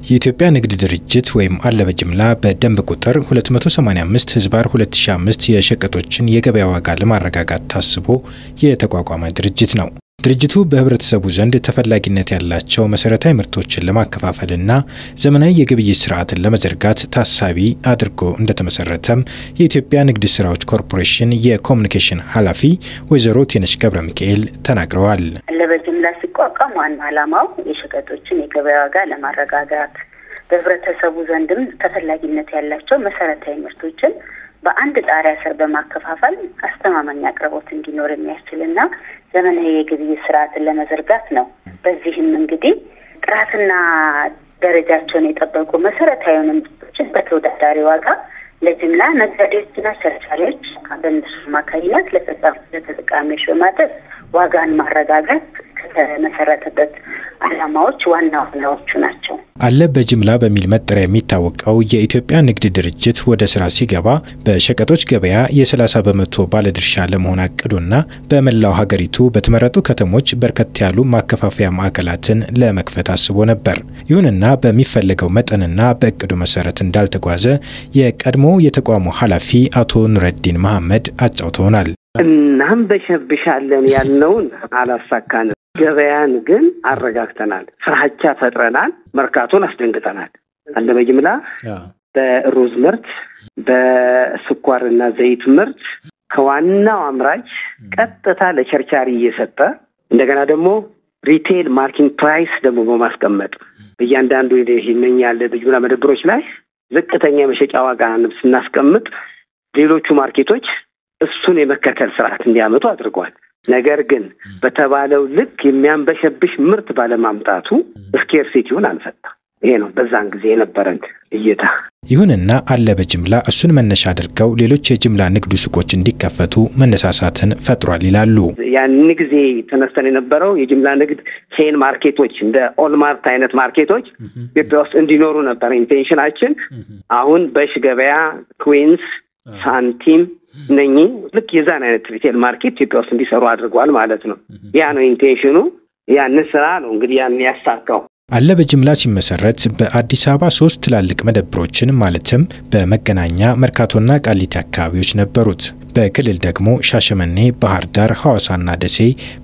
የኢትዮጵያ ንግድ ድርጅት ወይም አለ በጅምላ በደንብ ቁጥር 285/2005 የሸቀጦችን የገበያ ዋጋ ለማረጋጋት ታስቦ የተቋቋመ ድርጅት ነው። ድርጅቱ በህብረተሰቡ ዘንድ ተፈላጊነት ያላቸው መሰረታዊ ምርቶችን ለማከፋፈልና ዘመናዊ የግብይት ስርዓትን ለመዘርጋት ታሳቢ አድርጎ እንደተመሰረተም የኢትዮጵያ ንግድ ስራዎች ኮርፖሬሽን የኮሙኒኬሽን ኃላፊ ወይዘሮ ቴነሽ ገብረ ሚካኤል ተናግረዋል። አለ በጅምላ ሲቋቋም ዋና ዓላማው የሸቀጦችን የገበያ ዋጋ ለማረጋጋት በህብረተሰቡ ዘንድም ተፈላጊነት ያላቸው መሰረታዊ ምርቶችን በአንድ ጣሪያ ስር በማከፋፈል አስተማማኝ አቅርቦት እንዲኖር የሚያስችልና ዘመናዊ የግብይት ስርዓትን ለመዘርጋት ነው። በዚህም እንግዲህ ጥራትና ደረጃቸውን የጠበቁ መሰረታዊ ምርቶችን በተወዳዳሪ ዋጋ ለጅምላ ነጋዴዎችና ቸርቻሪዎች በእነሱ አማካኝነት ለተጠቃሚዎች በማድረስ ዋጋን ማረጋጋት ከተመሰረተበት ዓላማዎች ዋናዎቹ ናቸው። አለ በጅምላ በሚል መጠሪያ የሚታወቀው የኢትዮጵያ ንግድ ድርጅት ወደ ስራ ሲገባ በሸቀጦች ገበያ የ30% ባለድርሻ ለመሆን አቅዶና በመላው ሀገሪቱ በተመረጡ ከተሞች በርከት ያሉ ማከፋፈያ ማዕከላትን ለመክፈት አስቦ ነበር። ይሁንና በሚፈልገው መጠንና በእቅዱ መሰረት እንዳልተጓዘ የቀድሞ የተቋሙ ኃላፊ አቶ ኑረዲን መሐመድ አጫውተውናል። እናም በሸብሻለን ያልነውን አላሳካንም። ገበያን ግን አረጋግተናል። ፍራቻ ፈጥረናል። መርካቶን አስደንግጠናል። አለ በጅምላ በሩዝ ምርት፣ በስኳርና ዘይት ምርት ከዋናው አምራች ቀጥታ ለቸርቻሪ እየሰጠ እንደገና ደግሞ ሪቴል ማርኬቲንግ ፕራይስ ደግሞ በማስቀመጥ በእያንዳንዱ ይሄኛል በጅምላ መደብሮች ላይ ዝቅተኛ መሸጫ ዋጋ ስናስቀምጥ ሌሎቹ ማርኬቶች እሱን የመከተል ስርዓት እንዲያመጡ አድርጓል። ነገር ግን በተባለው ልክ የሚያንበሸብሽ ምርት ባለማምጣቱ ስኬርሲቲውን አንፈታ። ይሄ ነው በዛን ጊዜ የነበረን እይታ። ይሁንና አለ በጅምላ እሱን መነሻ አድርገው ሌሎች የጅምላ ንግድ ሱቆች እንዲከፈቱ መነሳሳትን ፈጥሯል ይላሉ። ያን ጊዜ ተነስተን የነበረው የጅምላ ንግድ ቼን ማርኬቶች እንደ ኦልማርት አይነት ማርኬቶች ኢትዮጵያ ውስጥ እንዲኖሩ ነበር ኢንቴንሽናችን። አሁን በሽ ገበያ፣ ኩዊንስ፣ ሳንቲም ነኝ ልክ የዛን አይነት ሪቴል ማርኬት ኢትዮጵያ ውስጥ እንዲሰሩ አድርጓል ማለት ነው። ያ ነው ኢንቴንሽኑ። ያን ስራ ነው እንግዲህ ያን ያሳካው። አለ በጅምላ ሲመሰረት በአዲስ አበባ 3 ትላልቅ መደብሮችን ማለትም በመገናኛ መርካቶና ቃሊቲ አካባቢዎች ነበሩት። በክልል ደግሞ ሻሸመኔ፣ ባህር ዳር፣ ሐዋሳና ደሴ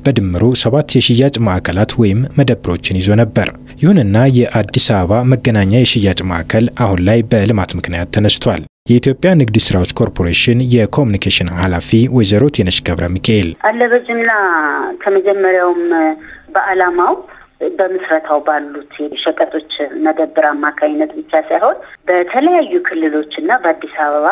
በድምሩ 7 የሽያጭ ማዕከላት ወይም መደብሮችን ይዞ ነበር። ይሁንና የአዲስ አበባ መገናኛ የሽያጭ ማዕከል አሁን ላይ በልማት ምክንያት ተነስቷል። የኢትዮጵያ ንግድ ስራዎች ኮርፖሬሽን የኮሙኒኬሽን ኃላፊ ወይዘሮ ቴነሽ ገብረ ሚካኤል አለ በጅምላ ከመጀመሪያውም በዓላማው በመስረታው ባሉት የሸቀጦች መደብር አማካኝነት ብቻ ሳይሆን በተለያዩ ክልሎችና በአዲስ አበባ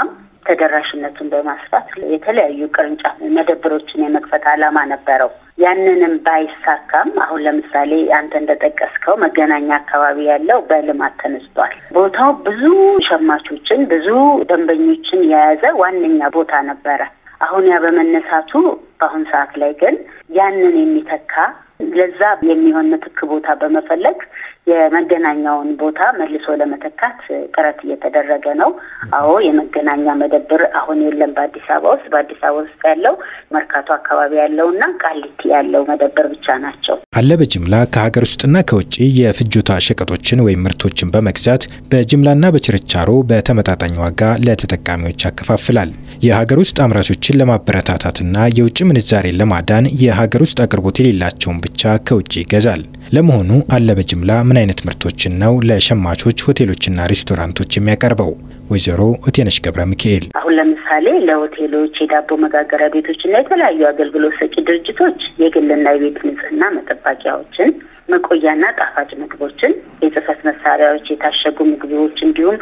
ተደራሽነቱን በማስፋት የተለያዩ ቅርንጫፍ መደብሮችን የመክፈት ዓላማ ነበረው። ያንንም ባይሳካም አሁን ለምሳሌ አንተ እንደጠቀስከው መገናኛ አካባቢ ያለው በልማት ተነስቷል። ቦታው ብዙ ሸማቾችን ብዙ ደንበኞችን የያዘ ዋነኛ ቦታ ነበረ። አሁን ያ በመነሳቱ በአሁን ሰዓት ላይ ግን ያንን የሚተካ ለዛ የሚሆን ምትክ ቦታ በመፈለግ የመገናኛውን ቦታ መልሶ ለመተካት ጥረት እየተደረገ ነው። አዎ የመገናኛ መደብር አሁን የለም በአዲስ አበባ ውስጥ። በአዲስ አበባ ውስጥ ያለው መርካቶ አካባቢ ያለውና ቃሊቲ ያለው መደብር ብቻ ናቸው። አለ በጅምላ ከሀገር ውስጥና ከውጪ የፍጆታ ሸቀጦችን ወይም ምርቶችን በመግዛት በጅምላና በችርቻሮ በተመጣጣኝ ዋጋ ለተጠቃሚዎች ያከፋፍላል። የሀገር ውስጥ አምራቾችን ለማበረታታትና የውጭ ምንዛሬን ለማዳን የሀገር ውስጥ አቅርቦት የሌላቸውን ብቻ ከውጪ ይገዛል። ለመሆኑ አለ በጅምላ ምን አይነት ምርቶችን ነው ለሸማቾች ሆቴሎችና ሬስቶራንቶች የሚያቀርበው? ወይዘሮ ቴነሽ ገብረ ሚካኤል አሁን ለምሳሌ ለሆቴሎች፣ የዳቦ መጋገሪያ ቤቶችና የተለያዩ አገልግሎት ሰጪ ድርጅቶች የግልና የቤት ንጽህና መጠባቂያዎችን፣ መቆያና ጣፋጭ ምግቦችን፣ የጽህፈት መሳሪያዎች፣ የታሸጉ ምግቦች እንዲሁም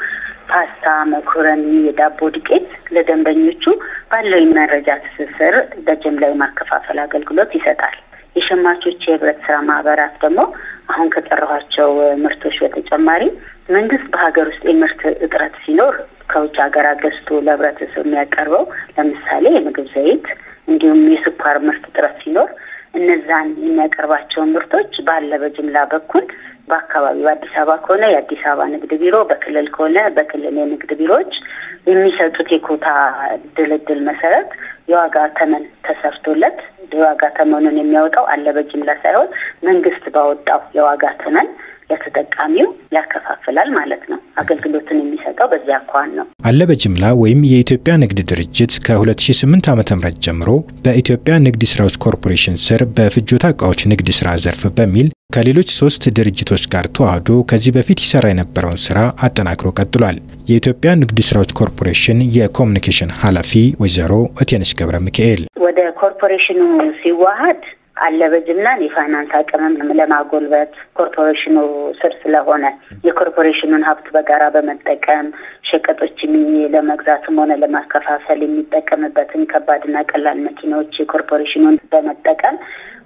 ፓስታ፣ መኮረኒ፣ የዳቦ ዱቄት ለደንበኞቹ ባለው የመረጃ ትስስር በጅምላ የማከፋፈል አገልግሎት ይሰጣል። የሸማቾች የህብረት ስራ ማህበራት ደግሞ አሁን ከጠራኋቸው ምርቶች በተጨማሪ መንግስት በሀገር ውስጥ የምርት እጥረት ሲኖር ከውጭ ሀገር ገዝቶ ለህብረተሰቡ የሚያቀርበው ለምሳሌ የምግብ ዘይት እንዲሁም የስኳር ምርት እጥረት ሲኖር እነዛን የሚያቀርባቸው ምርቶች ባለ በጅምላ በኩል በአካባቢው በአዲስ አበባ ከሆነ የአዲስ አበባ ንግድ ቢሮ፣ በክልል ከሆነ በክልል የንግድ ቢሮዎች የሚሰጡት የኮታ ድልድል መሰረት የዋጋ ተመን ተሰርቶለት የዋጋ ተመኑን የሚያወጣው አለ በጅምላ ሳይሆን መንግስት ባወጣው የዋጋ ተመን ለተጠቃሚው ያከፋፍላል። ያከፋፍላል ማለት ነው። አገልግሎትን የሚሰጠው በዚያ አኳኋን ነው። አለ በጅምላ ወይም የኢትዮጵያ ንግድ ድርጅት ከ2008 ዓ.ም ጀምሮ በኢትዮጵያ ንግድ ስራዎች ኮርፖሬሽን ስር በፍጆታ ዕቃዎች ንግድ ስራ ዘርፍ በሚል ከሌሎች 3 ድርጅቶች ጋር ተዋህዶ ከዚህ በፊት ይሰራ የነበረውን ስራ አጠናክሮ ቀጥሏል። የኢትዮጵያ ንግድ ስራዎች ኮርፖሬሽን የኮሙኒኬሽን ኃላፊ ወይዘሮ እቴነሽ ገብረ ሚካኤል ወደ ኮርፖሬሽኑ ሲዋሃድ አለ በጅምላን የፋይናንስ አቅምም ለማጎልበት ኮርፖሬሽኑ ስር ስለሆነ የኮርፖሬሽኑን ሀብት በጋራ በመጠቀም ሸቀጦችን ለመግዛትም ሆነ ለማከፋፈል የሚጠቀምበትን ከባድና ቀላል መኪናዎች የኮርፖሬሽኑን በመጠቀም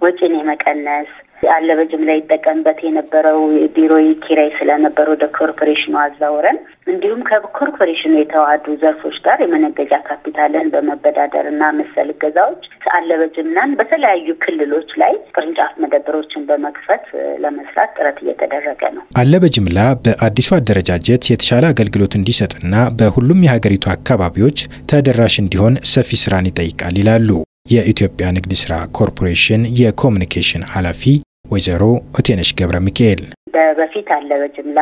ወጪን የመቀነስ አለ በጅምላ ይጠቀምበት የነበረው ቢሮ ኪራይ ስለነበረ ወደ ኮርፖሬሽኑ አዛውረን እንዲሁም ከኮርፖሬሽኑ የተዋሃዱ ዘርፎች ጋር የመነገጃ ካፒታልን በመበዳደርና መሰል ገዛዎች አለ በጅምላን በተለያዩ ክልሎች ላይ ቅርንጫፍ መደብሮችን በመክፈት ለመስራት ጥረት እየተደረገ ነው። አለ በጅምላ በአዲሱ አደረጃጀት የተሻለ አገልግሎት እንዲሰጥና በሁሉም የሀገሪቱ አካባቢዎች ተደራሽ እንዲሆን ሰፊ ስራን ይጠይቃል ይላሉ የኢትዮጵያ ንግድ ስራ ኮርፖሬሽን የኮሙኒኬሽን ኃላፊ ወይዘሮ እቴነሽ ገብረ ሚካኤል በፊት አለ በጅምላ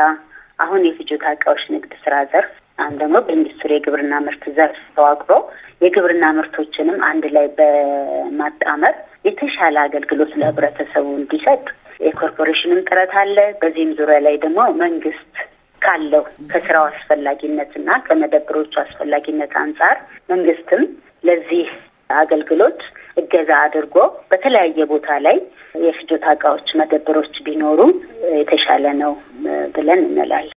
አሁን የፍጆታ ዕቃዎች ንግድ ስራ ዘርፍ አሁን ደግሞ በኢንዱስትሪ የግብርና ምርት ዘርፍ ተዋቅሮ የግብርና ምርቶችንም አንድ ላይ በማጣመር የተሻለ አገልግሎት ለህብረተሰቡ እንዲሰጥ የኮርፖሬሽኑም ጥረት አለ። በዚህም ዙሪያ ላይ ደግሞ መንግስት ካለው ከስራው አስፈላጊነትና ከመደብሮቹ አስፈላጊነት አንፃር መንግስትም ለዚህ አገልግሎት እገዛ አድርጎ በተለያየ ቦታ ላይ የፍጆታ ዕቃዎች መደብሮች ቢኖሩ የተሻለ ነው ብለን እንላለን።